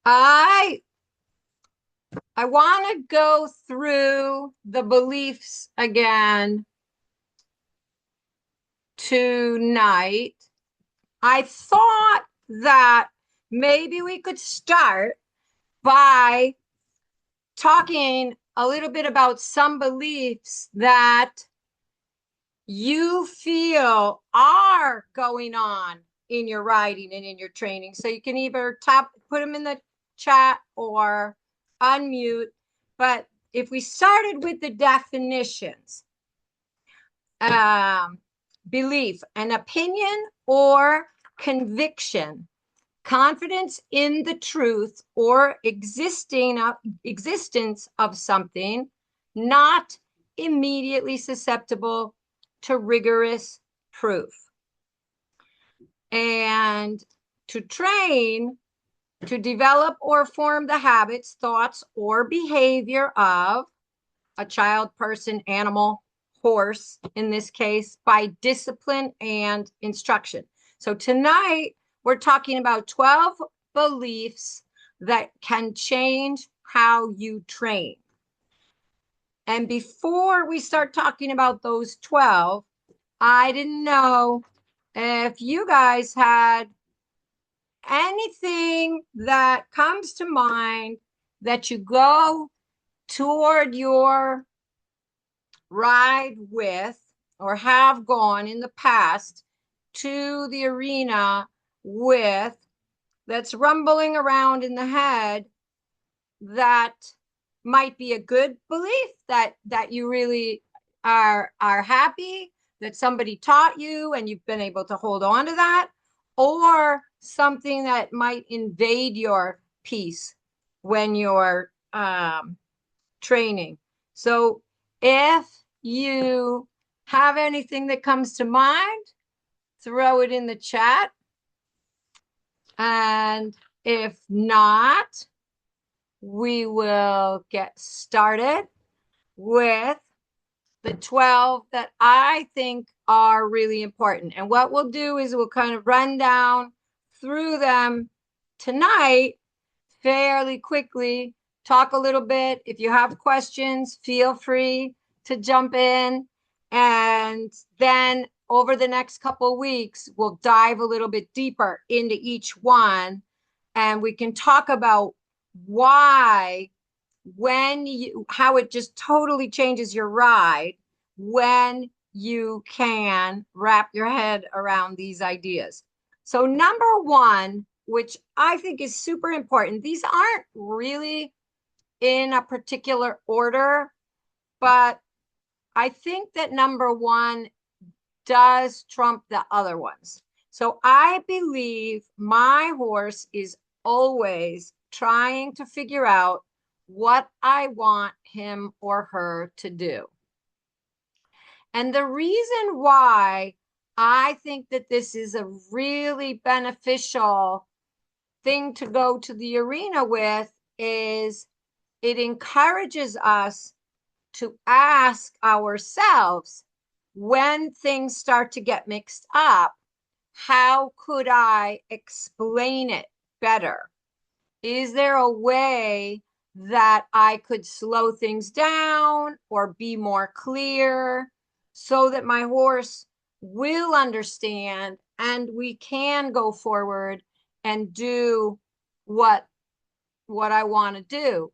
I want to go through the beliefs again tonight. I thought that maybe we could start by talking a little bit about some beliefs that you feel are going on in your writing and in your training. So you can either put them in the chat or unmute. But if we started with the definitions, belief, an opinion or conviction, confidence in the truth or existence of something, not immediately susceptible to rigorous proof. And to train, to develop or form the habits, thoughts, or behavior of a child, person, animal, horse, in this case, by discipline and instruction. So tonight, we're talking about 12 beliefs that can change how you train. And before we start talking about those 12, I didn't know if you guys had anything that comes to mind that you go toward your ride with or have gone in the past to the arena with, that's rumbling around in the head, that might be a good belief that you really are happy that somebody taught you and you've been able to hold on to that, or something that might invade your peace when you're training. So if you have anything that comes to mind, throw it in the chat. And if not, we will get started with the 12 that I think are really important. And what we'll do is we'll kind of run down through them tonight fairly quickly, talk a little bit. If you have questions, feel free to jump in. And then over the next couple of weeks, we'll dive a little bit deeper into each one. And we can talk about why, how it just totally changes your ride when you can wrap your head around these ideas. So number one, which I think is super important, these aren't really in a particular order, but I think that number one does trump the other ones. So I believe my horse is always trying to figure out what I want him or her to do. And the reason why I think that this is a really beneficial thing to go to the arena with is it encourages us to ask ourselves, when things start to get mixed up, how could I explain it better? Is there a way that I could slow things down or be more clear so that my horse will understand and we can go forward and do what I want to do?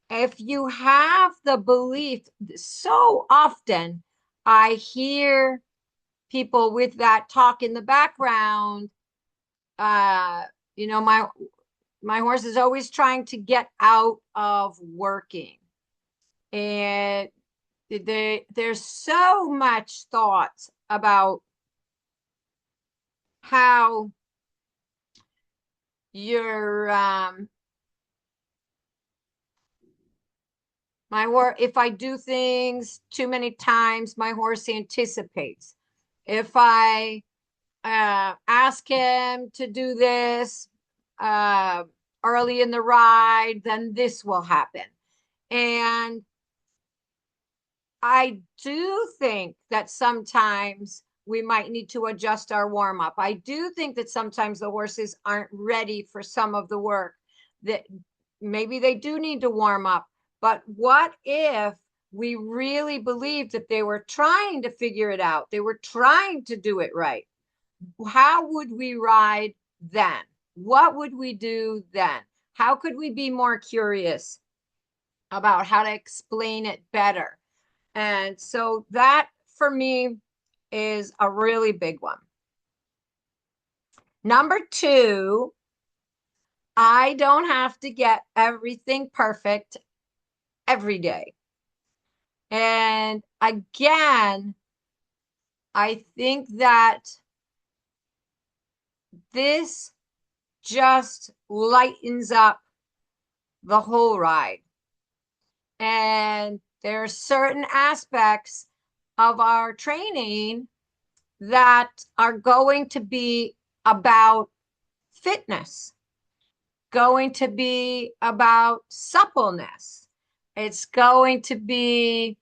If you have the belief, so often I hear people with that talk in the background, my horse is always trying to get out of working. And there's so much thought about how your my horse, if I do things too many times, my horse anticipates. If I ask him to do this early in the ride, then this will happen. And I do think that sometimes we might need to adjust our warm up. I do think that sometimes the horses aren't ready for some of the work that maybe they do need to warm up. But what if we really believed that they were trying to figure it out? They were trying to do it right. How would we ride then? What would we do then? How could we be more curious about how to explain it better? And so that for me is a really big one. Number two, I don't have to get everything perfect every day. And again, I think that this just lightens up the whole ride. And there are certain aspects of our training that are going to be about fitness, going to be about suppleness. It's going to be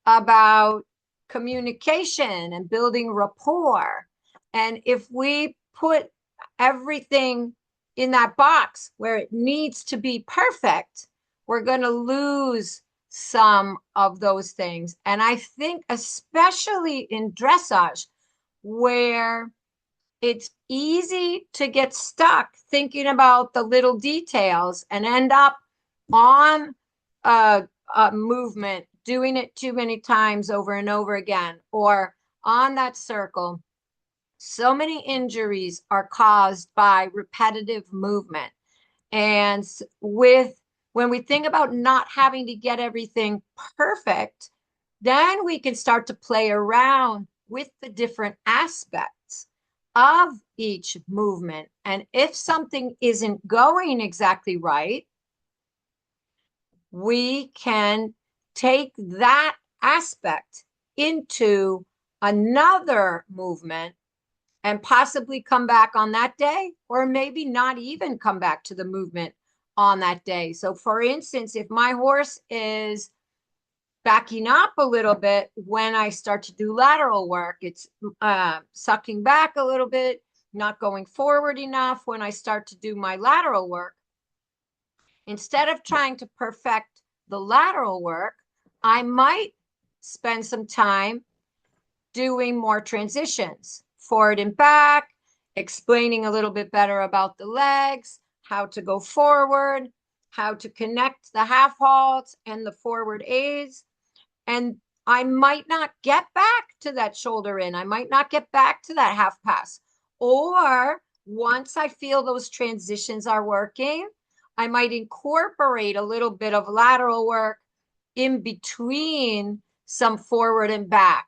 about communication and building rapport. And if we put everything in that box where it needs to be perfect, we're going to lose some of those things. And I think, especially in dressage, where it's easy to get stuck thinking about the little details and end up on a movement, doing it too many times over and over again, or on that circle. So many injuries are caused by repetitive movement. And when we think about not having to get everything perfect, then we can start to play around with the different aspects of each movement. And if something isn't going exactly right, we can take that aspect into another movement and possibly come back on that day, or maybe not even come back to the movement on that day. So for instance, if my horse is backing up a little bit when I start to do lateral work, it's sucking back a little bit, not going forward enough when I start to do my lateral work. Instead of trying to perfect the lateral work, I might spend some time doing more transitions, forward and back, explaining a little bit better about the legs, how to go forward, how to connect the half halts and the forward A's. And I might not get back to that shoulder in. I might not get back to that half pass. Or once I feel those transitions are working, I might incorporate a little bit of lateral work in between some forward and back,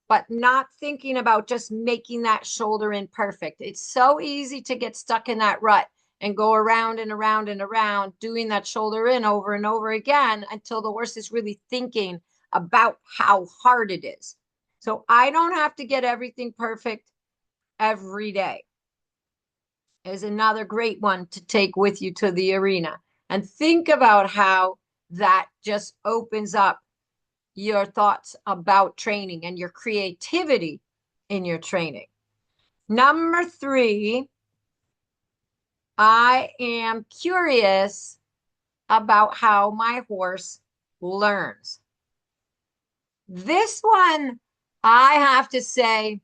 but not thinking about just making that shoulder in perfect. It's so easy to get stuck in that rut and go around and around and around doing that shoulder in over and over again until the horse is really thinking about how hard it is. So I don't have to get everything perfect every day. Is another great one to take with you to the arena, and think about how that just opens up your thoughts about training and your creativity in your training. Number three, I am curious about how my horse learns. This one, I have to say,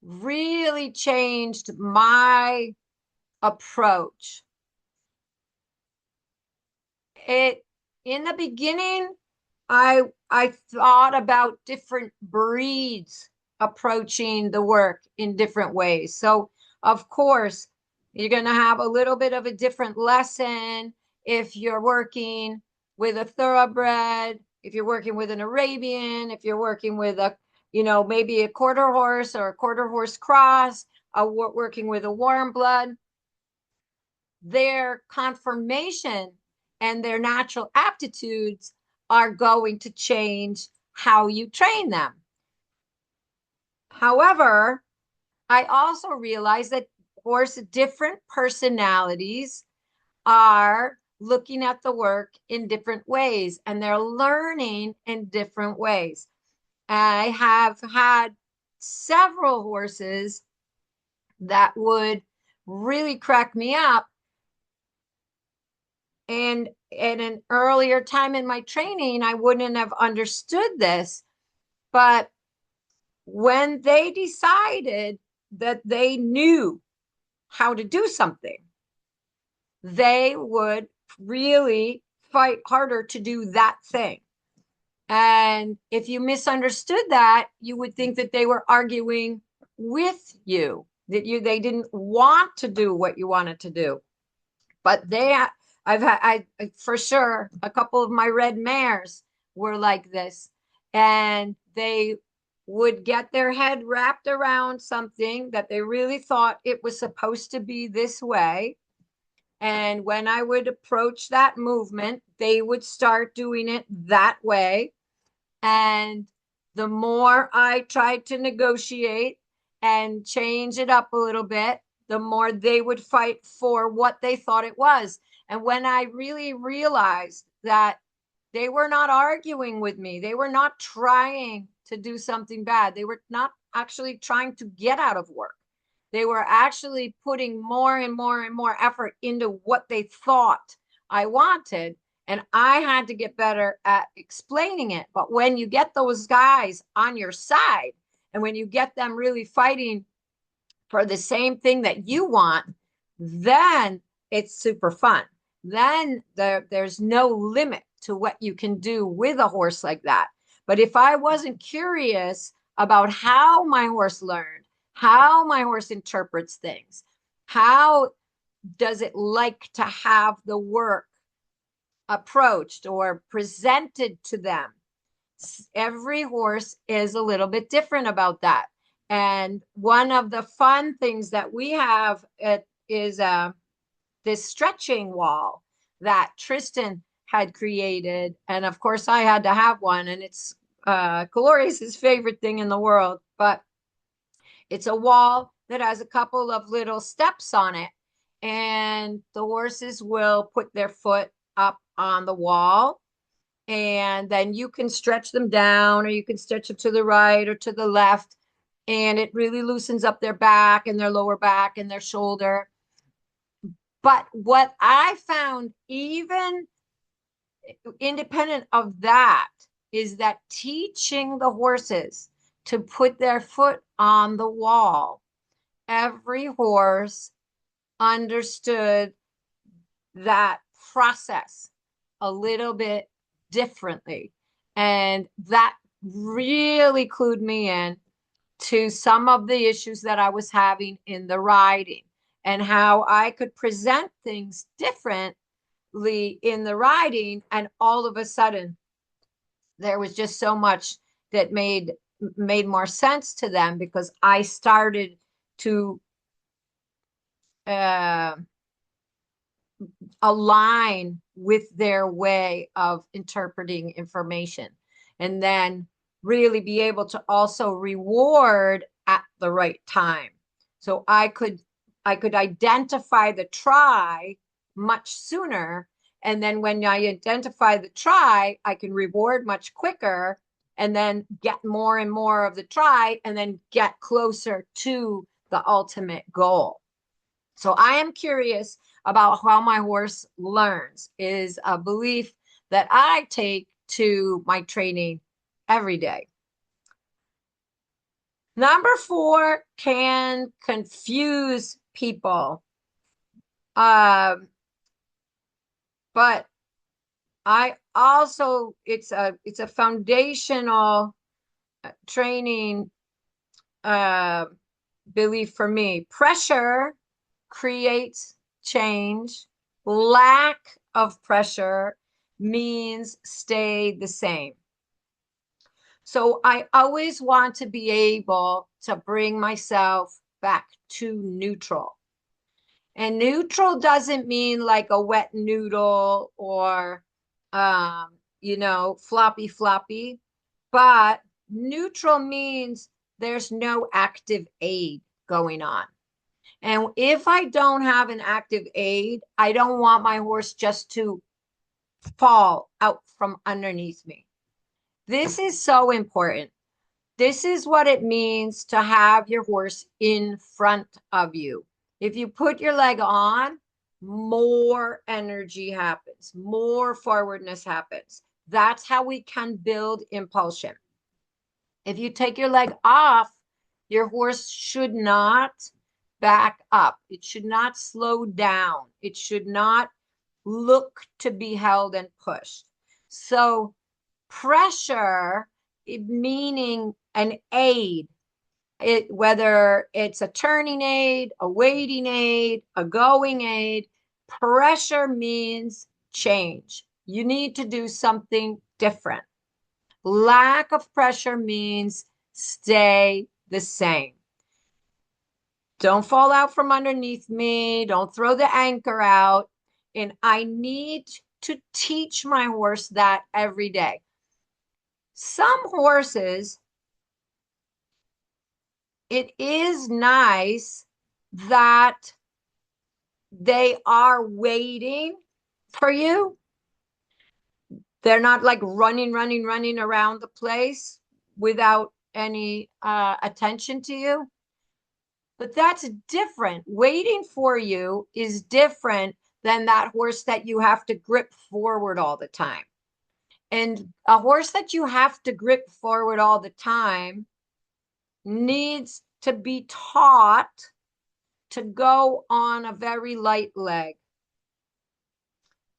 really changed my approach. In the beginning, I thought about different breeds approaching the work in different ways. So of course, you're going to have a little bit of a different lesson if you're working with a thoroughbred, if you're working with an Arabian, if you're working with a, maybe a quarter horse or a quarter horse cross, working with a warm blood. Their conformation and their natural aptitudes are going to change how you train them. However, I also realize that different personalities are looking at the work in different ways, and they're learning in different ways. I have had several horses that would really crack me up And at an earlier time in my training, I wouldn't have understood this. But when they decided that they knew how to do something, they would really fight harder to do that thing. And if you misunderstood that, you would think that they were arguing with you, that they didn't want to do what you wanted to do. But I've had, for sure, a couple of my red mares were like this, and they would get their head wrapped around something that they really thought it was supposed to be this way. And when I would approach that movement, they would start doing it that way. And the more I tried to negotiate and change it up a little bit, the more they would fight for what they thought it was. And when I really realized that they were not arguing with me, they were not trying to do something bad, they were not actually trying to get out of work. They were actually putting more and more and more effort into what they thought I wanted. And I had to get better at explaining it. But when you get those guys on your side, and when you get them really fighting for the same thing that you want, then it's super fun. Then there's no limit to what you can do with a horse like that. But if I wasn't curious about how my horse learned, how my horse interprets things, how does it like to have the work approached or presented to them, every horse is a little bit different about that. And one of the fun things that we have is this stretching wall that Tristan had created. And of course, I had to have one, and it's Gloria's favorite thing in the world. But it's a wall that has a couple of little steps on it, and the horses will put their foot up on the wall, and then you can stretch them down, or you can stretch them to the right or to the left, and it really loosens up their back and their lower back and their shoulder. But what I found, even independent of that, is that teaching the horses to put their foot on the wall, every horse understood that process a little bit differently. And that really clued me in to some of the issues that I was having in the riding, and how I could present things differently in the riding. And all of a sudden, there was just so much that made more sense to them, because I started to align with their way of interpreting information, and then really be able to also reward at the right time. So I could identify the try much sooner, and then when I identify the try, I can reward much quicker, and then get more and more of the try, and then get closer to the ultimate goal. So I am curious about how my horse learns, is a belief that I take to my training every day. Number 4 can confuse people. But I also, it's a foundational training belief for me. Pressure creates change. Lack of pressure means stay the same. So I always want to be able to bring myself back to neutral. And neutral doesn't mean like a wet noodle or, floppy, but neutral means there's no active aid going on. And if I don't have an active aid, I don't want my horse just to fall out from underneath me. This is so important. This is what it means to have your horse in front of you. If you put your leg on, more energy happens, more forwardness happens. That's how we can build impulsion. If you take your leg off, your horse should not back up. It should not slow down. It should not look to be held and pushed. So pressure, meaning an aid, whether it's a turning aid, a waiting aid, a going aid, pressure means change. You need to do something different. Lack of pressure means stay the same. Don't fall out from underneath me. Don't throw the anchor out. And I need to teach my horse that every day. Some horses, it is nice that they are waiting for you. They're not like running around the place without any attention to you. But that's different. Waiting for you is different than that horse that you have to grip forward all the time. And a horse that you have to grip forward all the time needs to be taught to go on a very light leg.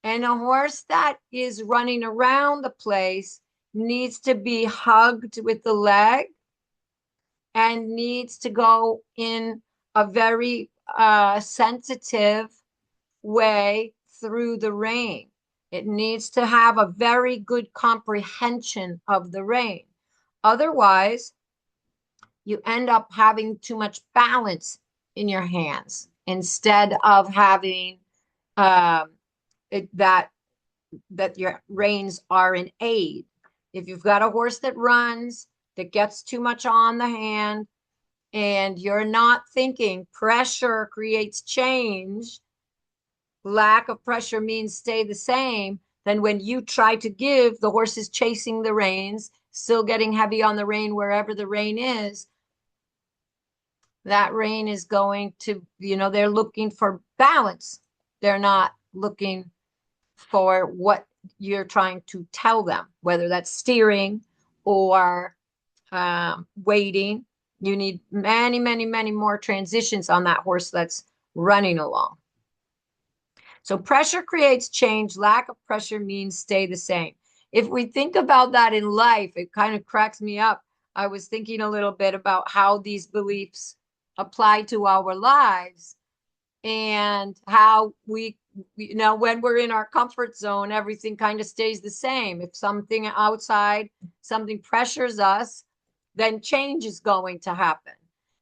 And a horse that is running around the place needs to be hugged with the leg and needs to go in a very sensitive way through the rein. It needs to have a very good comprehension of the rein. Otherwise, you end up having too much balance in your hands instead of having that your reins are an aid. If you've got a horse that runs, that gets too much on the hand, and you're not thinking pressure creates change, lack of pressure means stay the same, then when you try to give, the horse is chasing the reins, still getting heavy on the rein wherever the rein is. That rein is going to, they're looking for balance. They're not looking for what you're trying to tell them, whether that's steering or waiting. You need many more transitions on that horse that's running along. So pressure creates change. Lack of pressure means stay the same. If we think about that in life, it kind of cracks me up. I was thinking a little bit about how these beliefs apply to our lives and how we, when we're in our comfort zone, everything kind of stays the same. If something outside, something pressures us, then change is going to happen.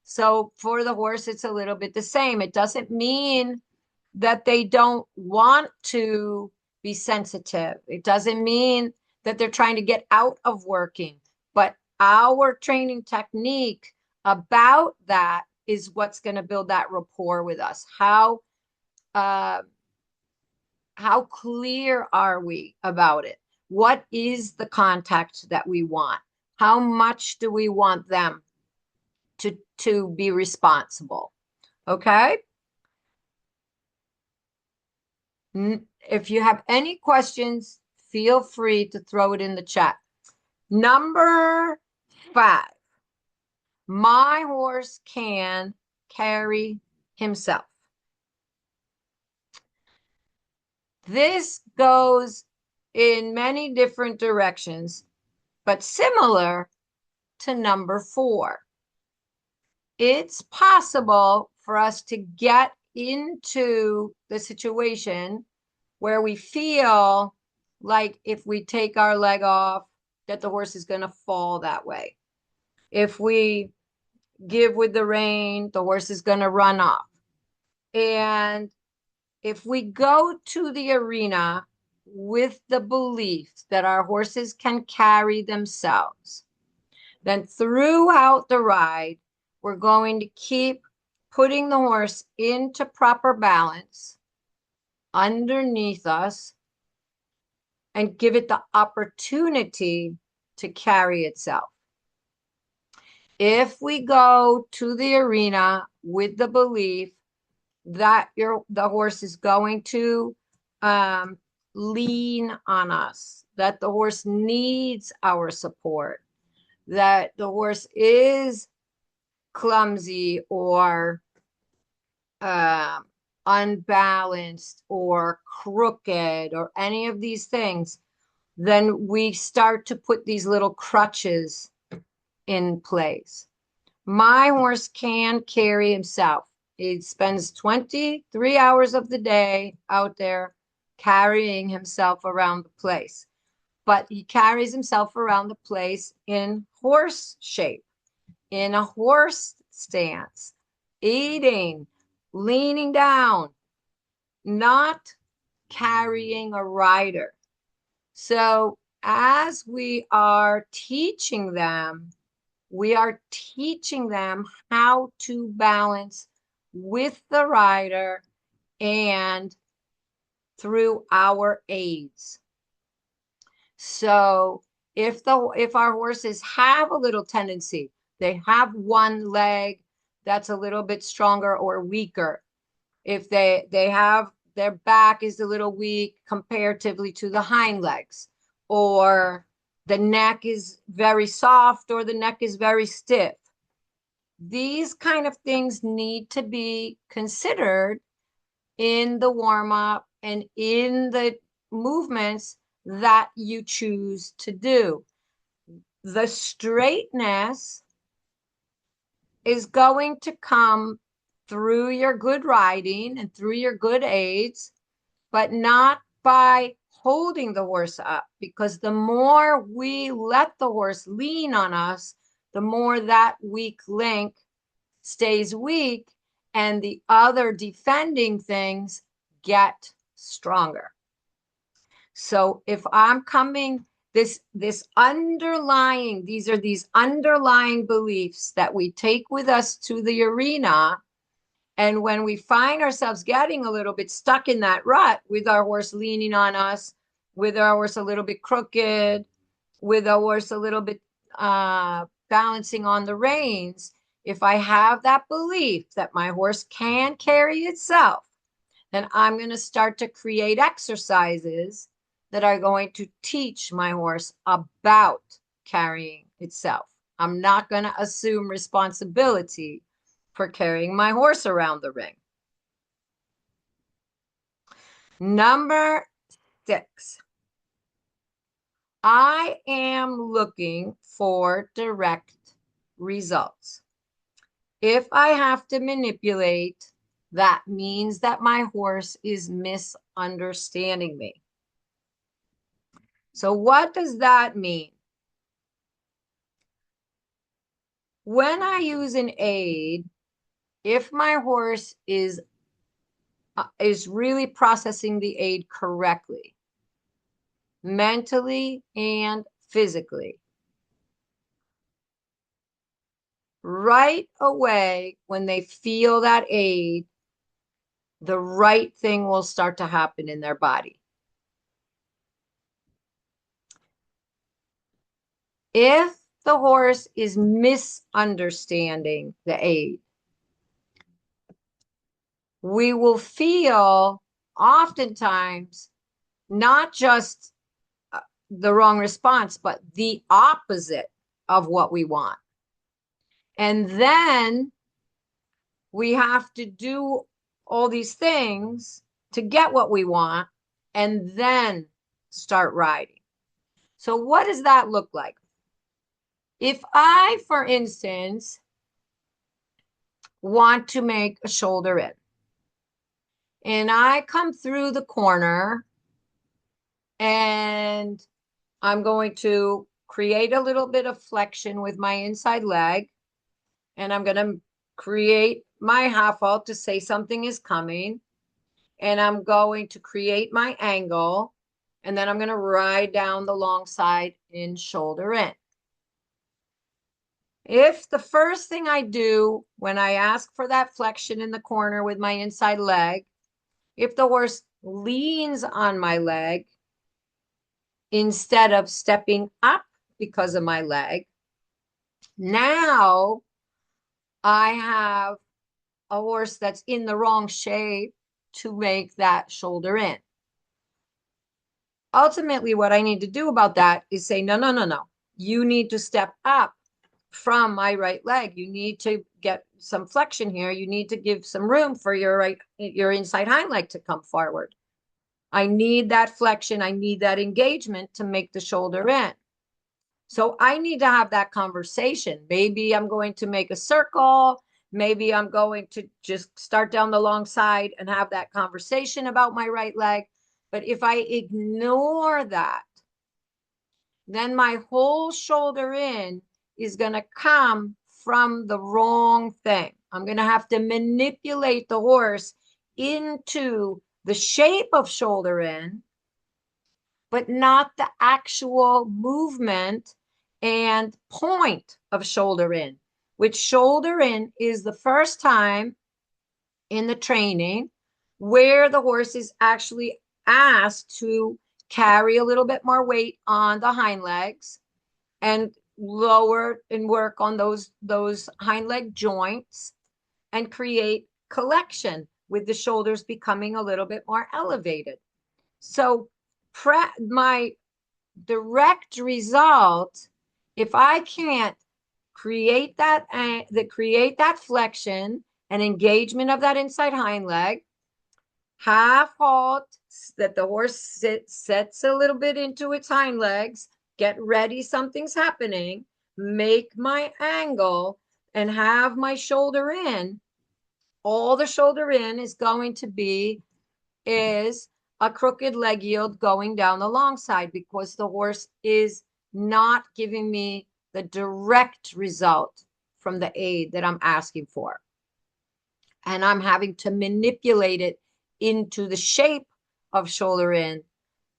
So for the horse, it's a little bit the same. It doesn't mean that they don't want to be sensitive. It doesn't mean that they're trying to get out of working, but our training technique about that is what's going to build that rapport with us. How clear are we about it? What is the contact that we want? How much do we want them to be responsible? Okay. If you have any questions, feel free to throw it in the chat. Number 5, my horse can carry himself. This goes in many different directions, but similar to number 4. It's possible for us to get into the situation where we feel like if we take our leg off, that the horse is going to fall that way. If we give with the rein, the horse is going to run off. And if we go to the arena with the belief that our horses can carry themselves, then throughout the ride, we're going to keep putting the horse into proper balance underneath us and give it the opportunity to carry itself. If we go to the arena with the belief that the horse is going to lean on us, that the horse needs our support, that the horse is clumsy or uh, unbalanced or crooked or any of these things, then we start to put these little crutches in place. My horse can carry himself. He spends 23 hours of the day out there carrying himself around the place, but he carries himself around the place in horse shape, in a horse stance, eating, leaning down, not carrying a rider. So as we are teaching them, we are teaching them how to balance with the rider and through our aids. So if our horses have a little tendency, they have one leg that's a little bit stronger or weaker, if they have their back is a little weak comparatively to the hind legs, or the neck is very soft or the neck is very stiff, these kind of things need to be considered in the warm-up and in the movements that you choose to do. The straightness is going to come through your good riding and through your good aids, but not by holding the horse up, because the more we let the horse lean on us, the more that weak link stays weak and the other defending things get stronger. So if I'm coming, these are these underlying beliefs that we take with us to the arena. And when we find ourselves getting a little bit stuck in that rut with our horse leaning on us, with our horse a little bit crooked, with our horse a little bit balancing on the reins, if I have that belief that my horse can carry itself, then I'm going to start to create exercises that are going to teach my horse about carrying itself. I'm not going to assume responsibility for carrying my horse around the ring. Number 6, I am looking for direct results. If I have to manipulate, that means that my horse is misunderstanding me. So what does that mean? When I use an aid, if my horse is really processing the aid correctly, mentally and physically, right away when they feel that aid, the right thing will start to happen in their body. If the horse is misunderstanding the aid, we will feel oftentimes not just the wrong response, but the opposite of what we want. And then we have to do all these things to get what we want and then start riding. So what does that look like? If I, for instance, want to make a shoulder in, and I come through the corner and I'm going to create a little bit of flexion with my inside leg, and I'm going to create my half halt to say something is coming, and I'm going to create my angle, and then I'm going to ride down the long side in shoulder in. If the first thing I do when I ask for that flexion in the corner with my inside leg, if the horse leans on my leg instead of stepping up because of my leg, now I have a horse that's in the wrong shape to make that shoulder in. Ultimately, what I need to do about that is say, no, no, no, no. You need to step up from my right leg. You need to get some flexion here. You need to give some room for your inside hind leg to come forward. I need that flexion. I need that engagement to make the shoulder in. So I need to have that conversation. Maybe I'm going to make a circle. Maybe I'm going to just start down the long side and have that conversation about my right leg. But if I ignore that, then my whole shoulder in is going to come from the wrong thing. I'm going to have to manipulate the horse into the shape of shoulder in, but not the actual movement and point of shoulder in, which shoulder in is the first time in the training where the horse is actually asked to carry a little bit more weight on the hind legs and lower and work on those hind leg joints and create collection with the shoulders becoming a little bit more elevated. So my direct result, if I can't create that flexion and engagement of that inside hind leg, half halt, that the horse sets a little bit into its hind legs, get ready, something's happening, make my angle and have my shoulder in, all the shoulder in is going to be is a crooked leg yield going down the long side because the horse is not giving me the direct result from the aid that I'm asking for. And I'm having to manipulate it into the shape of shoulder in,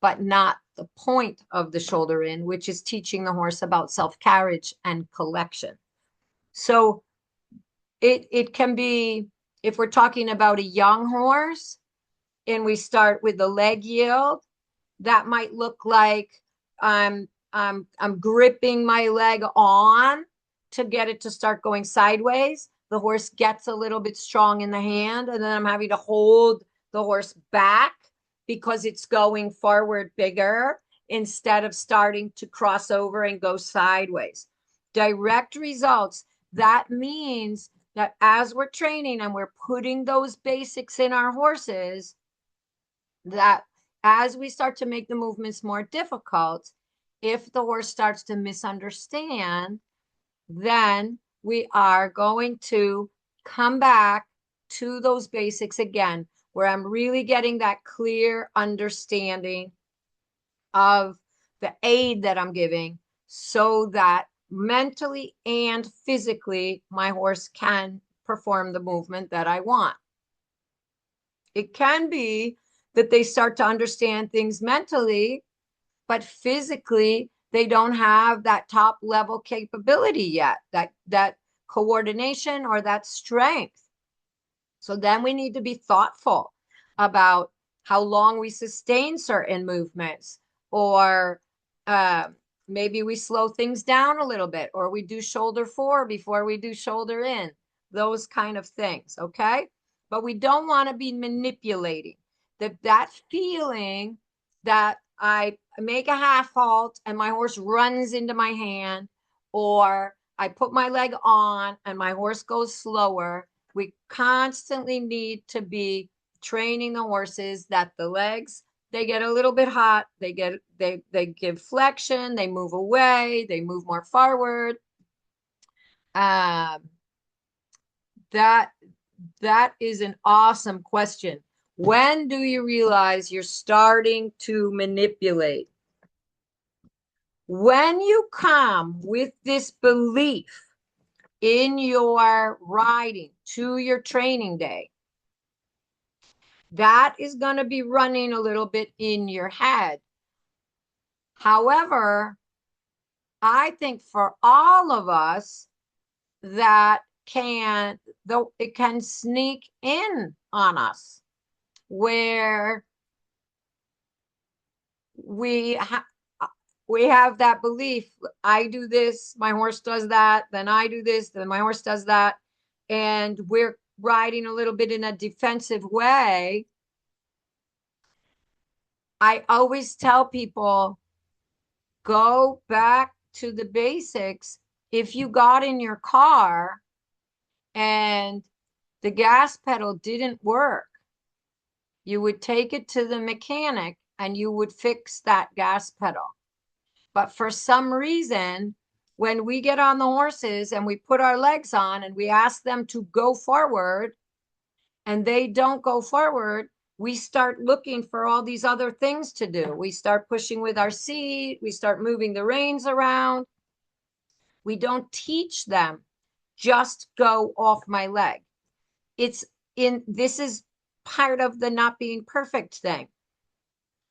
but not the point of the shoulder in, which is teaching the horse about self-carriage and collection. So it can be, if we're talking about a young horse, and we start with the leg yield, that might look like I'm gripping my leg on to get it to start going sideways. The horse gets a little bit strong in the hand, and then I'm having to hold the horse back because it's going forward bigger instead of starting to cross over and go sideways. Direct results. That means that as we're training and we're putting those basics in our horses, that as we start to make the movements more difficult, if the horse starts to misunderstand, then we are going to come back to those basics again, where I'm really getting that clear understanding of the aid that I'm giving so that mentally and physically my horse can perform the movement that I want. It can be that they start to understand things mentally, but physically they don't have that top level capability yet, that coordination or that strength. So then we need to be thoughtful about how long we sustain certain movements, or maybe we slow things down a little bit, or we do shoulder 4 before we do shoulder in, those kind of things. Okay. But we don't want to be manipulating that feeling that I make a half halt and my horse runs into my hand, or I put my leg on and my horse goes slower. We constantly need to be training the horses that the legs, they get a little bit hot, they give flexion, they move away, they move more forward. That is an awesome question. When do you realize you're starting to manipulate? When you come with this belief in your riding to your training day, that is going to be running a little bit in your head. However, I think for all of us, that though it can sneak in on us, where we have that belief, I do this, my horse does that, then I do this, then my horse does that, and we're riding a little bit in a defensive way, I always tell people, go back to the basics. If you got in your car and the gas pedal didn't work, you would take it to the mechanic and you would fix that gas pedal. But for some reason, when we get on the horses and we put our legs on and we ask them to go forward and they don't go forward, we start looking for all these other things to do. We start pushing with our seat. We start moving the reins around. We don't teach them, just go off my leg. This is part of the not being perfect thing,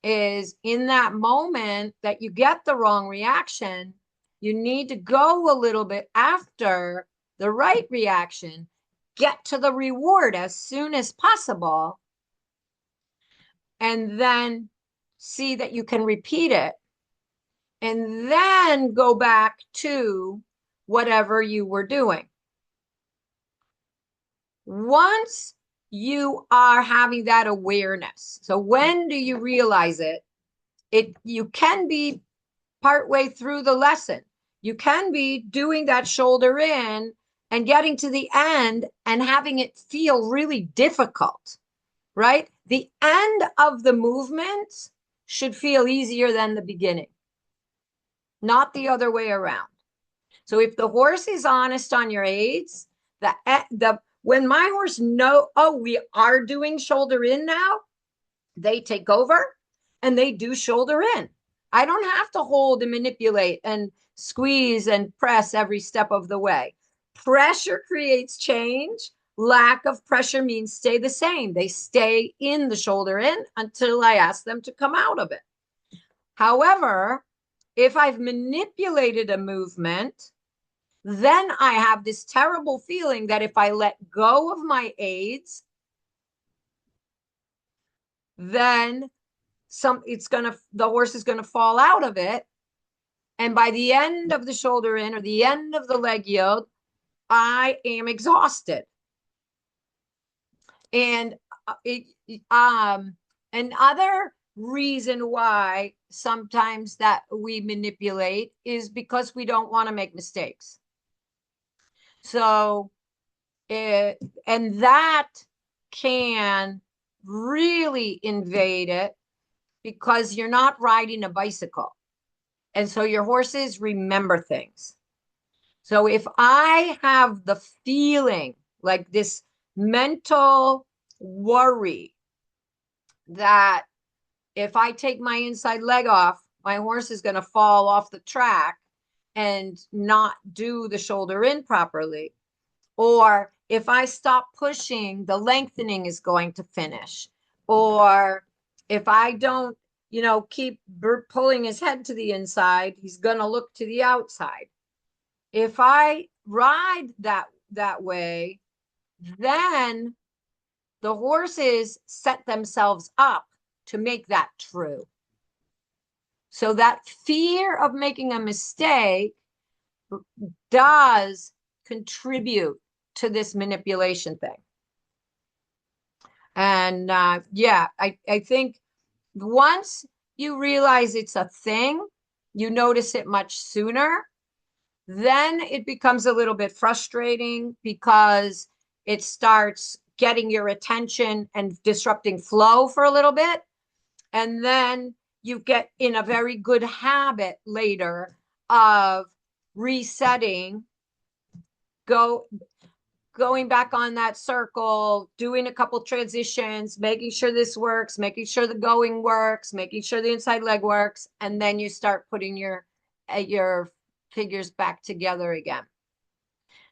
is in that moment that you get the wrong reaction, you need to go a little bit after the right reaction, get to the reward as soon as possible, and then see that you can repeat it, and then go back to whatever you were doing. Once you are having that awareness, so when do you realize it? You can be partway through the lesson. You can be doing that shoulder in and getting to the end and having it feel really difficult, right? The end of the movement should feel easier than the beginning, not the other way around. So if the horse is honest on your aids, when my horse know, oh, we are doing shoulder in now, they take over and they do shoulder in. I don't have to hold and manipulate and squeeze and press every step of the way. Pressure creates change. Lack of pressure means stay the same. They stay in the shoulder in until I ask them to come out of it. However, if I've manipulated a movement, then I have this terrible feeling that if I let go of my aids, then the horse is going to fall out of it. And by the end of the shoulder in or the end of the leg yield, I am exhausted. And another reason why sometimes that we manipulate is because we don't want to make mistakes. So, and that can really invade it because you're not riding a bicycle. And so your horses remember things. So if I have the feeling, like this mental worry, that if I take my inside leg off, my horse is going to fall off the track and not do the shoulder in properly. Or if I stop pushing, the lengthening is going to finish. Or if I don't, keep pulling his head to the inside, he's going to look to the outside. If I ride that way, then the horses set themselves up to make that true. So that fear of making a mistake does contribute to this manipulation thing. And I think once you realize it's a thing, you notice it much sooner, then it becomes a little bit frustrating because it starts getting your attention and disrupting flow for a little bit. And then you get in a very good habit later of resetting, going back on that circle, doing a couple transitions, making sure this works, making sure the going works, making sure the inside leg works, and then you start putting your figures back together again.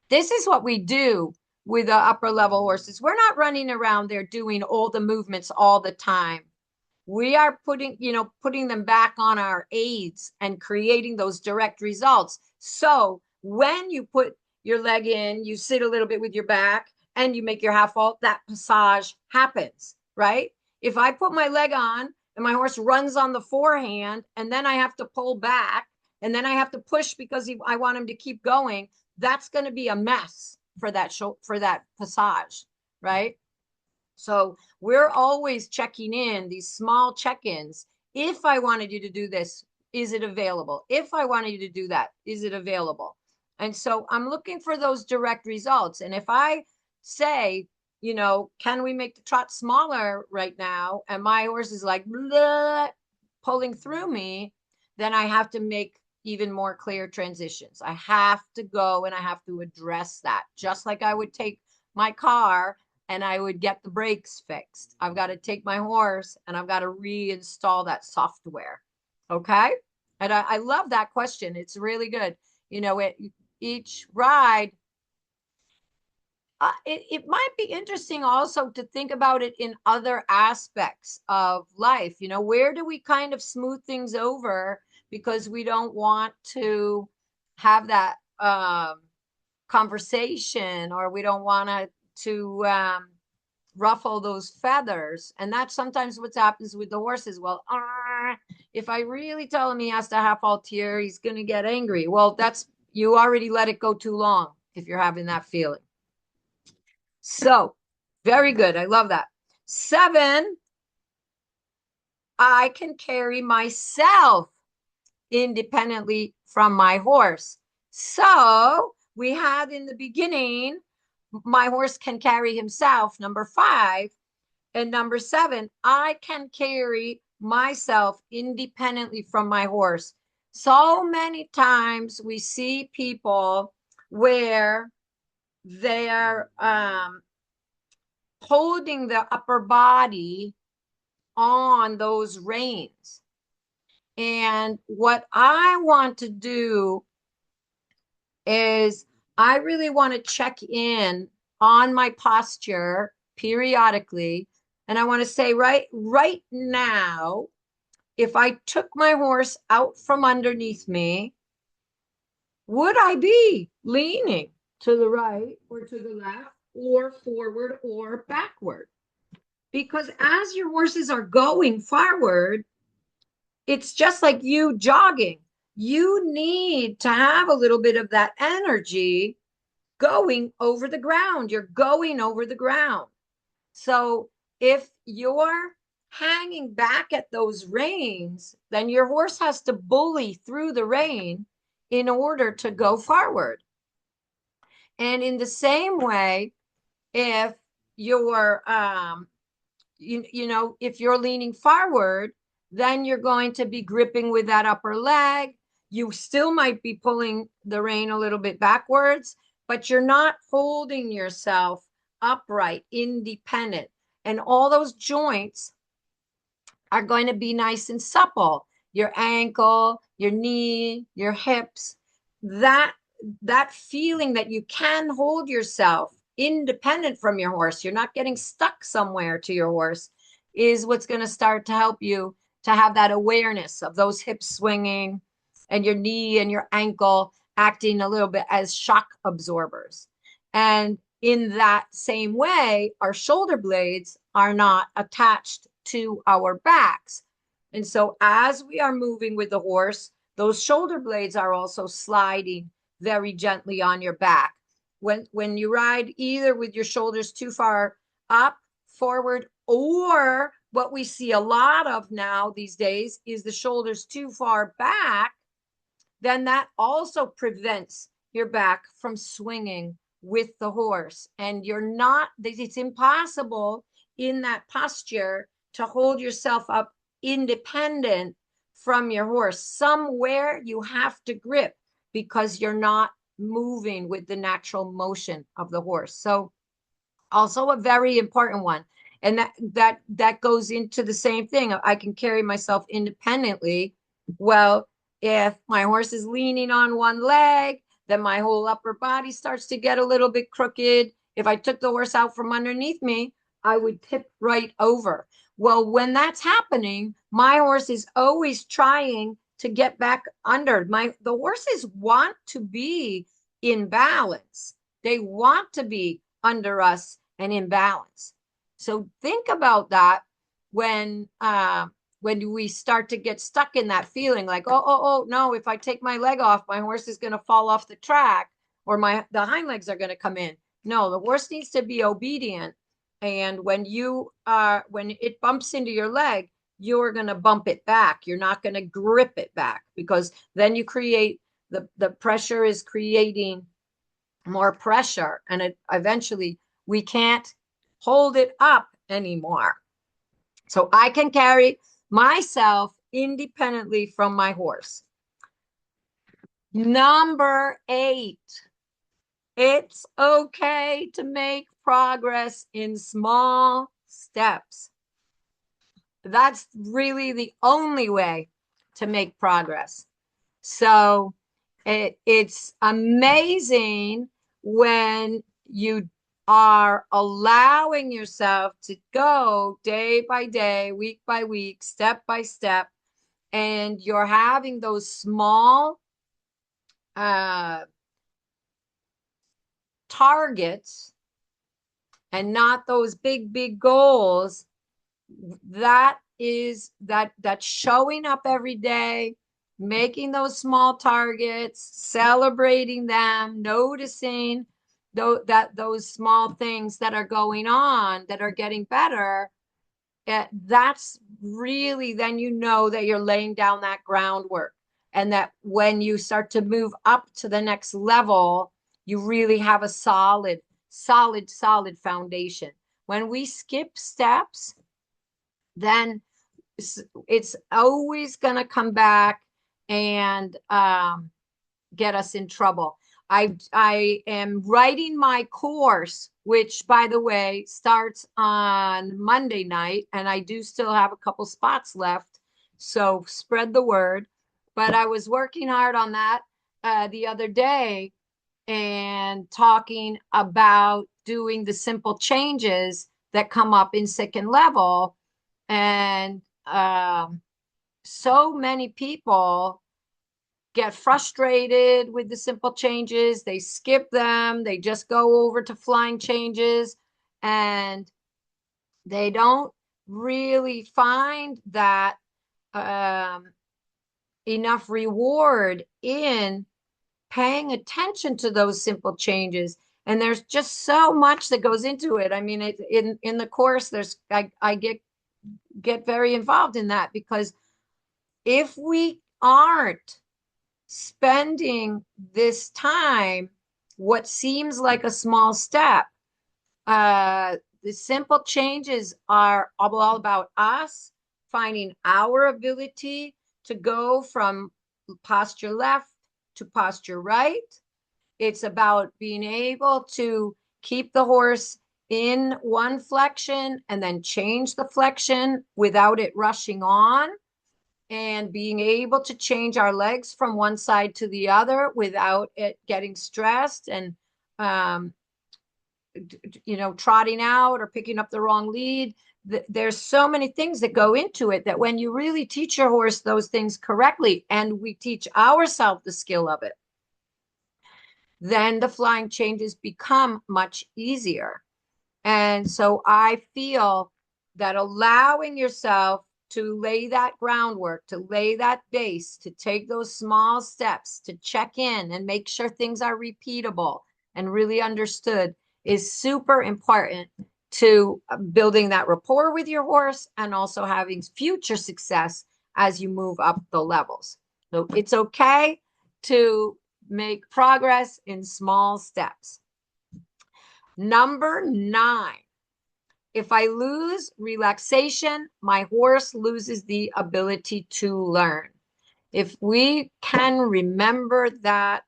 This is what we do with the upper level horses. We're not running around there doing all the movements all the time. We are putting them back on our aids and creating those direct results. So when you put your leg in, you sit a little bit with your back and you make your half vault, that passage happens, right? If I put my leg on and my horse runs on the forehand and then I have to pull back and then I have to push because I want him to keep going, that's going to be a mess for that passage. right? So we're always checking in, these small check-ins. If I wanted you to do this, is it available? If I wanted you to do that, is it available? And so I'm looking for those direct results. And if I say, can we make the trot smaller right now? And my horse is like pulling through me, then I have to make even more clear transitions. I have to go and I have to address that, just like I would take my car and I would get the brakes fixed. I've got to take my horse and I've got to reinstall that software. Okay. And I love that question. It's really good. Each ride, it might be interesting also to think about it in other aspects of life. Where do we kind of smooth things over because we don't want to have that conversation, or we don't want to ruffle those feathers. And that's sometimes what happens with the horses. Well, if I really tell him he has to half halt here, he's going to get angry. Well, you already let it go too long if you're having that feeling. So very good. I love that. 7, I can carry myself independently from my horse. So we had in the beginning, my horse can carry himself, number 5. And number 7, I can carry myself independently from my horse. So many times we see people where they're holding the upper body on those reins. And what I want to do is I really want to check in on my posture periodically. And I want to say right now, if I took my horse out from underneath me, would I be leaning to the right or to the left or forward or backward? Because as your horses are going forward, it's just like you jogging. You need to have a little bit of that energy going over the ground. You're going over the ground. So if you're hanging back at those reins, then your horse has to bully through the rein in order to go forward. And in the same way, if you're if you're leaning forward, then you're going to be gripping with that upper leg. You still might be pulling the rein a little bit backwards, but you're not holding yourself upright, independent. And all those joints are going to be nice and supple. Your ankle, your knee, your hips, that feeling that you can hold yourself independent from your horse, you're not getting stuck somewhere to your horse, is what's going to start to help you to have that awareness of those hips swinging and your knee and your ankle acting a little bit as shock absorbers. And in that same way, our shoulder blades are not attached to our backs. And so as we are moving with the horse, those shoulder blades are also sliding very gently on your back. When you ride either with your shoulders too far up, forward, or what we see a lot of now these days is the shoulders too far back, then that also prevents your back from swinging with the horse. And it's impossible in that posture to hold yourself up independent from your horse. Somewhere you have to grip because you're not moving with the natural motion of the horse. So also a very important one. And that goes into the same thing. I can carry myself independently. Well, if my horse is leaning on one leg, then my whole upper body starts to get a little bit crooked. If I took the horse out from underneath me, I would tip right over. Well, when that's happening, my horse is always trying to get back under. The horses want to be in balance. They want to be under us and in balance. So think about that when we start to get stuck in that feeling like, oh, no, if I take my leg off, my horse is going to fall off the track, or the hind legs are going to come in. No, the horse needs to be obedient. And when it bumps into your leg, you're going to bump it back. You're not going to grip it back, because then you create the pressure is creating more pressure, and it eventually we can't hold it up anymore. So I can carry myself independently from my horse. Number 8, it's okay to make progress in small steps. That's really the only way to make progress. So it's amazing when you are allowing yourself to go day by day, week by week, step by step, and you're having those small targets and not those big goals. That's showing up every day, making those small targets, celebrating them, noticing those small things that are going on that are getting better. That's really, then you know that you're laying down that groundwork, and that when you start to move up to the next level, you really have a solid foundation. When we skip steps, then it's always going to come back and get us in trouble. I am writing my course, which, by the way, starts on Monday night, and I do still have a couple spots left. So spread the word. But I was working hard on that the other day, and talking about doing the simple changes that come up in second level. And so many people get frustrated with the simple changes. They skip them. They just go over to flying changes, and they don't really find that enough reward in paying attention to those simple changes. And there's just so much that goes into it. I mean, in the course, I get very involved in that, because if we aren't spending this time, what seems like a small step, the simple changes are all about us finding our ability to go from posture left to posture right. It's about being able to keep the horse in one flexion and then change the flexion without it rushing on, and being able to change our legs from one side to the other without it getting stressed and trotting out or picking up the wrong lead. There's so many things that go into it, that when you really teach your horse those things correctly, and we teach ourselves the skill of it, then the flying changes become much easier. And so I feel that allowing yourself to lay that groundwork, to lay that base, to take those small steps, to check in and make sure things are repeatable and really understood, is super important to building that rapport with your horse, and also having future success as you move up the levels. So it's okay to make progress in small steps. Number 9, if I lose relaxation, my horse loses the ability to learn. If we can remember that,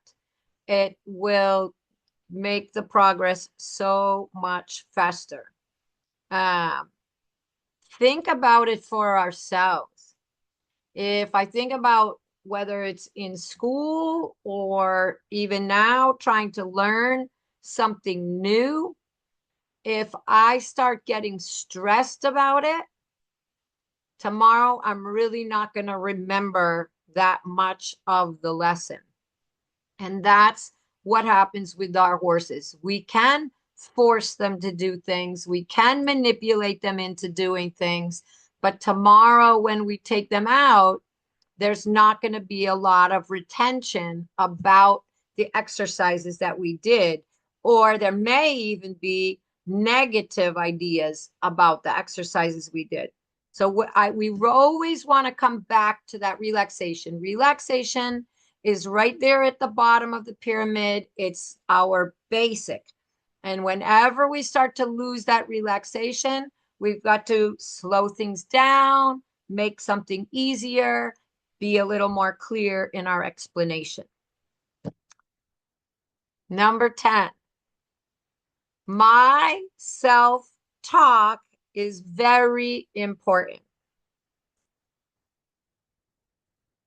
it will make the progress so much faster. Think about it for ourselves. If I think about whether it's in school or even now trying to learn something new, if I start getting stressed about it, tomorrow I'm really not going to remember that much of the lesson. And that's what happens with our horses. We can force them to do things, we can manipulate them into doing things, but tomorrow when we take them out, there's not going to be a lot of retention about the exercises that we did, or there may even be negative ideas about the exercises we did. So we always want to come back to that relaxation. Relaxation is right there at the bottom of the pyramid. It's our basic. And whenever we start to lose that relaxation, we've got to slow things down, make something easier, be a little more clear in our explanation. Number 10, my self-talk is very important.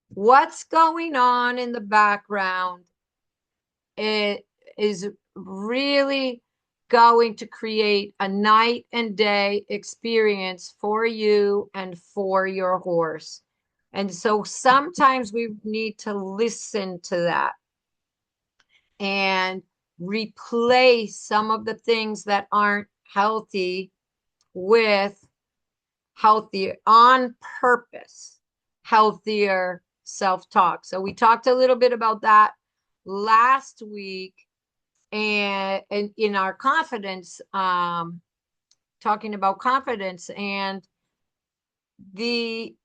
What's going on in the background? It is really going to create a night and day experience for you and for your horse. And so sometimes we need to listen to that and replace some of the things that aren't healthy with healthier, on purpose, healthier self-talk. So we talked a little bit about that last week, and in our confidence, talking about confidence, and we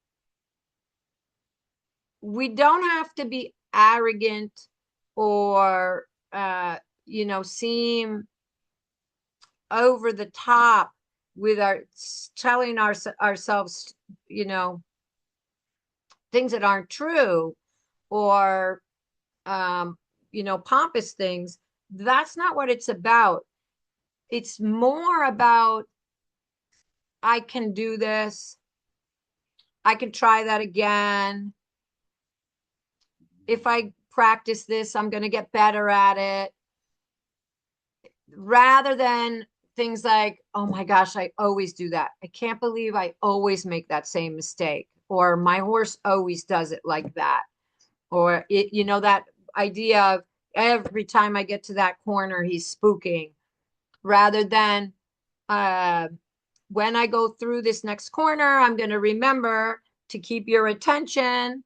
don't have to be arrogant or seem over the top with our telling ourselves things that aren't true, or pompous things. That's not what it's about. It's more about, I can do this. I can try that again. If I practice this, I'm going to get better at it. Rather than things like, oh my gosh, I always do that. I can't believe I always make that same mistake. Or my horse always does it like that. Or that idea of every time I get to that corner, he's spooking. Rather than when I go through this next corner, I'm going to remember to keep your attention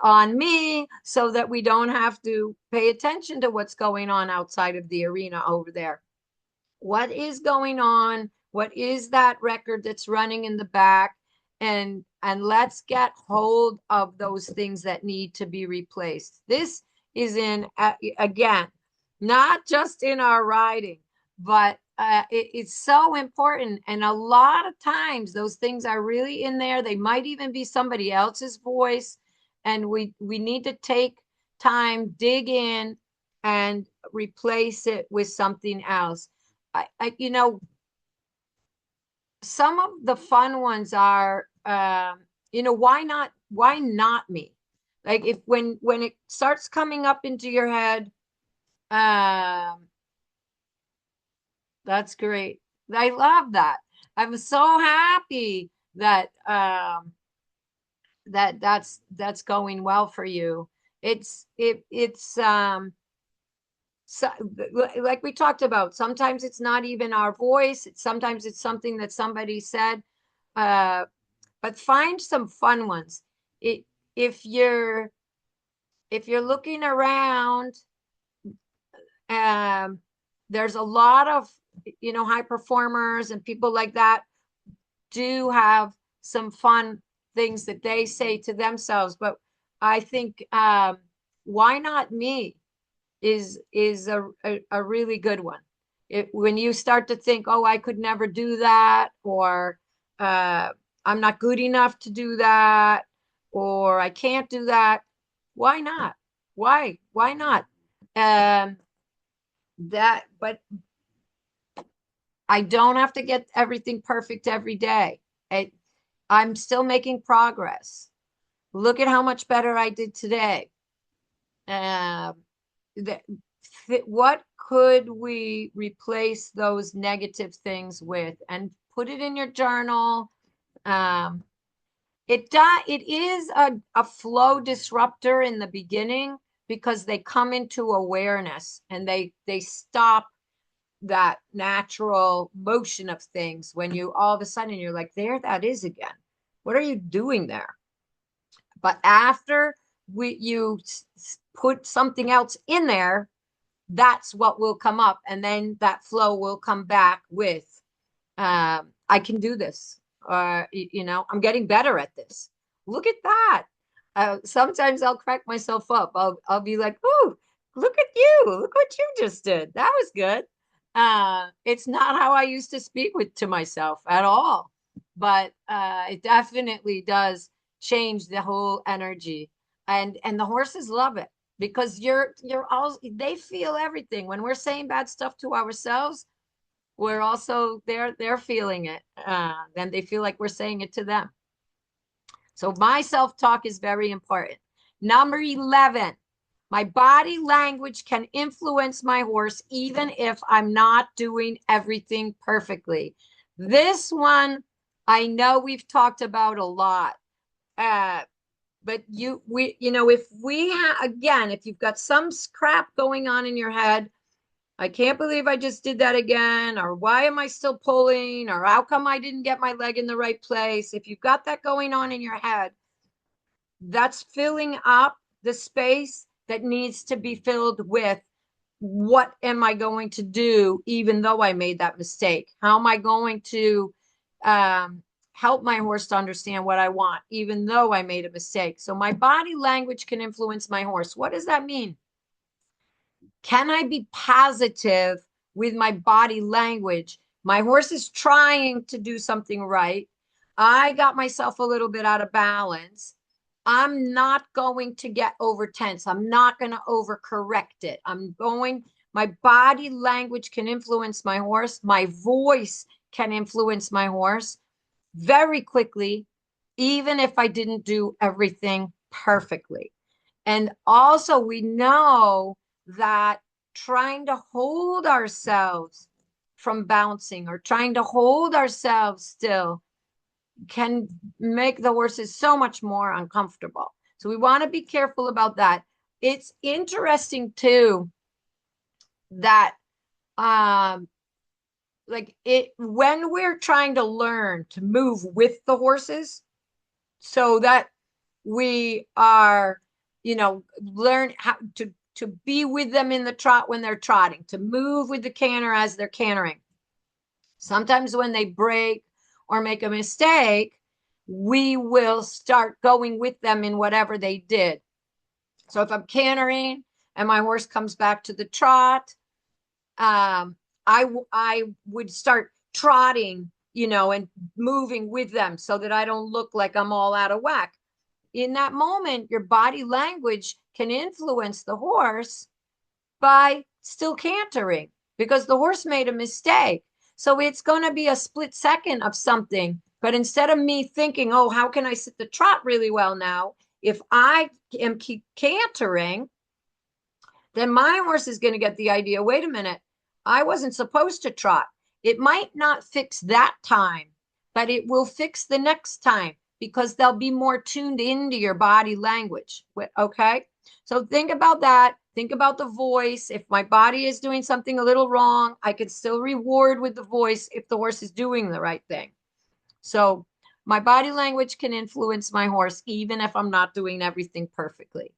on me so that we don't have to pay attention to what's going on outside of the arena over there. What is going on? What is that record that's running in the back? And let's get hold of those things that need to be replaced. This is again, not just in our riding, but it's so important. And a lot of times those things are really in there. They might even be somebody else's voice. And we need to take time, dig in, and replace it with something else. Some of the fun ones are, why not me? Like if when it starts coming up into your head, that's great. I love that. I'm so happy that that's going well for you. It's so, like we talked about, sometimes it's not even our voice. Sometimes it's something that somebody said. But find some fun ones. If you're looking around, there's a lot of high performers and people like that do have some fun things that they say to themselves. But I think why not me is a really good one. When you start to think, oh, I could never do that, or I'm not good enough to do that, or I can't do that. Why not? Why not? But I don't have to get everything perfect every day. I'm still making progress. Look at how much better I did today. What could we replace those negative things with? And put it in your journal. It is a flow disruptor in the beginning, because they come into awareness and they stop that natural motion of things. When you all of a sudden you're like, there that is again. What are you doing there? But after you put something else in there, that's what will come up. And then that flow will come back with, I can do this. I'm getting better at this. Look at that. Sometimes I'll crack myself up. I'll be like, "Ooh, look at you! Look what you just did. That was good." It's not how I used to speak to myself at all, but it definitely does change the whole energy, and the horses love it because you're all they feel everything. When we're saying bad stuff to ourselves, we're also they're feeling it. Then they feel like we're saying it to them. So my self-talk is very important. Number 11, my body language can influence my horse even if I'm not doing everything perfectly. This one I know we've talked about a lot. Uh, but if you've got some crap going on in your head, I can't believe I just did that again, or why am I still pulling, or how come I didn't get my leg in the right place? If you've got that going on in your head, that's filling up the space that needs to be filled with what am I going to do, even though I made that mistake? How am I going to help my horse to understand what I want, even though I made a mistake? So my body language can influence my horse. What does that mean? Can I be positive with my body language? My horse is trying to do something right. I got myself a little bit out of balance. I'm not going to get over tense. I'm not going to overcorrect it. My body language can influence my horse. My voice can influence my horse very quickly, even if I didn't do everything perfectly. And also, we know that trying to hold ourselves from bouncing or trying to hold ourselves still can make the horses so much more uncomfortable. So we want to be careful about that. It's interesting too that when we're trying to learn to move with the horses so that we are, learn how to be with them in the trot when they're trotting, to move with the canter as they're cantering. Sometimes when they break or make a mistake, we will start going with them in whatever they did. So if I'm cantering and my horse comes back to the trot, I would start trotting, and moving with them so that I don't look like I'm all out of whack. In that moment, your body language can influence the horse by still cantering because the horse made a mistake. So it's going to be a split second of something. But instead of me thinking, oh, how can I sit the trot really well now? If I am keep cantering, then my horse is going to get the idea, wait a minute, I wasn't supposed to trot. It might not fix that time, but it will fix the next time because they'll be more tuned into your body language. Okay. So think about that. Think about the voice. If my body is doing something a little wrong, I can still reward with the voice if the horse is doing the right thing. So my body language can influence my horse, even if I'm not doing everything perfectly.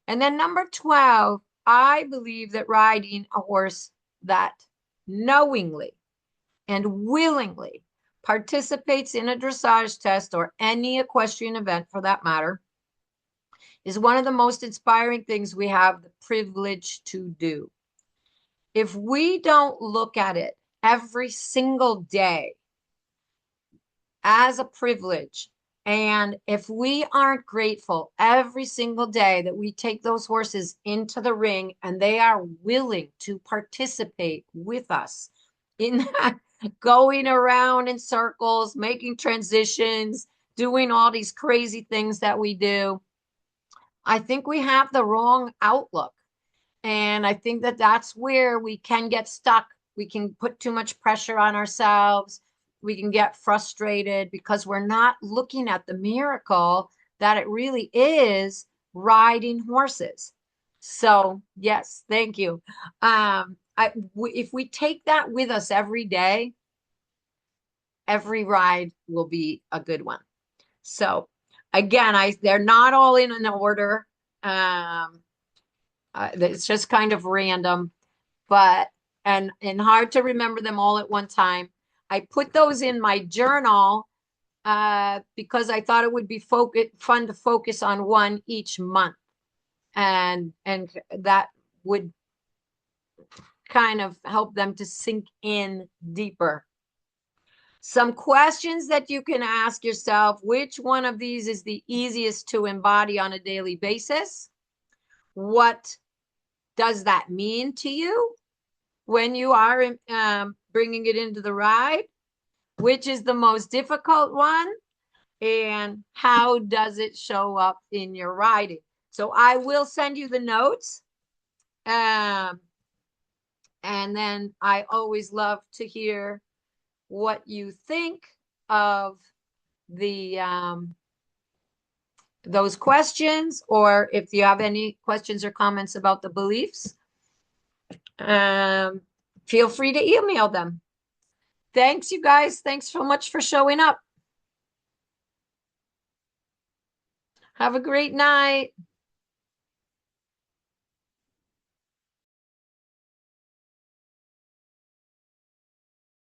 And then number 12, I believe that riding a horse that knowingly and willingly participates in a dressage test or any equestrian event for that matter is one of the most inspiring things we have the privilege to do. If we don't look at it every single day as a privilege, and if we aren't grateful every single day that we take those horses into the ring and they are willing to participate with us in that, going around in circles, making transitions, doing all these crazy things that we do, I think we have the wrong outlook. And I think that that's where we can get stuck. We can put too much pressure on ourselves. We can get frustrated because we're not looking at the miracle that it really is riding horses. So, yes, thank you. If we take that with us every day, every ride will be a good one. So, again, they're not all in an order. It's just kind of random. but and hard to remember them all at one time. I put those in my journal because I thought it would be fun to focus on one each month, and that would kind of help them to sink in deeper. Some questions that you can ask yourself: which one of these is the easiest to embody on a daily basis? What does that mean to you when you are bringing it into the ride? Which is the most difficult one? And how does it show up in your riding? So I will send you the notes. Um, and then I always love to hear what you think of the those questions, or if you have any questions or comments about the beliefs, um, feel free to email them. Thanks, you guys. Thanks so much for showing up. Have a great night.